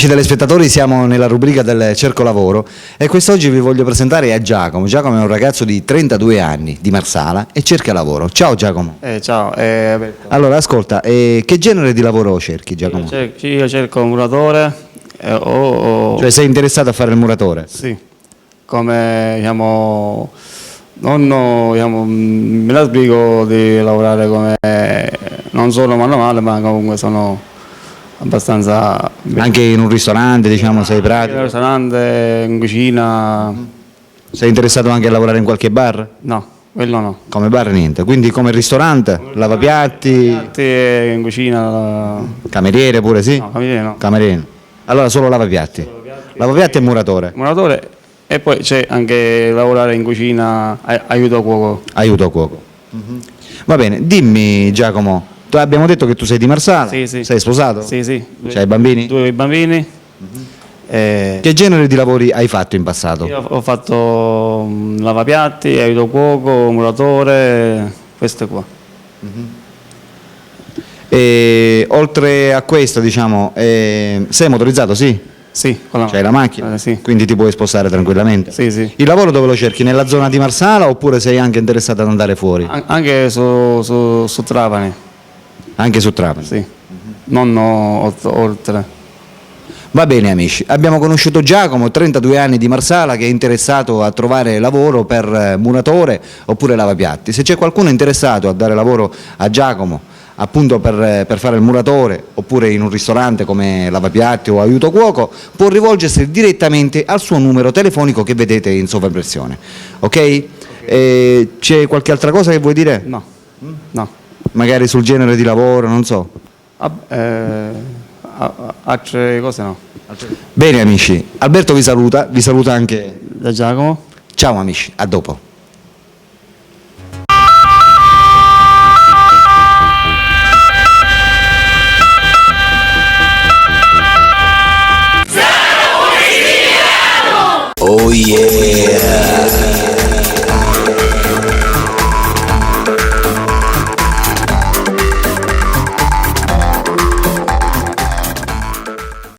Amici telespettatori, siamo nella rubrica del Cerco Lavoro e quest'oggi vi voglio presentare a Giacomo. Giacomo è un ragazzo di 32 anni, di Marsala, e cerca lavoro. Ciao Giacomo. Ciao, Allora, ascolta, che genere di lavoro cerchi, Giacomo? io cerco un muratore, Cioè sei interessato a fare il muratore? sì, come diciamo, non diciamo, me la sbrigo di lavorare come, non solo manuale, ma comunque sono abbastanza... Anche in un ristorante, diciamo, sei in pratico? ristorante, in cucina, Sei interessato anche a lavorare in qualche bar? no, quello no. Come bar niente, quindi come ristorante, lavapiatti, Piatti in cucina, cameriere pure sì? no, cameriere no. Cameriere. Allora solo lavapiatti. Lavapiatti e muratore. Muratore, e poi c'è anche lavorare in cucina, aiuto cuoco. Aiuto cuoco. Va bene, dimmi Giacomo, abbiamo detto che tu sei di Marsala, Sì, sì. sei sposato? Sì, sì. C'hai bambini? 2 bambini. Che genere di lavori hai fatto in passato? Io ho fatto lavapiatti, aiuto cuoco, muratore, queste qua. E oltre a questo, diciamo, sei motorizzato, sì? Sì, con la C'hai la macchina? sì. Quindi ti puoi spostare tranquillamente? Sì, sì. Il lavoro dove lo cerchi? Nella zona di Marsala oppure sei anche interessato ad andare fuori? Anche su Trapani, Anche su Trapani? sì. Non oltre. Va bene amici, abbiamo conosciuto Giacomo, 32 anni di Marsala, che è interessato a trovare lavoro per muratore oppure lavapiatti. Se c'è qualcuno interessato a dare lavoro a Giacomo, appunto per fare il muratore, oppure in un ristorante come lavapiatti o aiuto cuoco, può rivolgersi direttamente al suo numero telefonico che vedete in sovraimpressione. Ok? C'è qualche altra cosa che vuoi dire? No, no. Magari sul genere di lavoro, non so. Altre cose no. Bene amici, Alberto vi saluta anche. Da Giacomo. Ciao amici, a dopo. Oh yeah!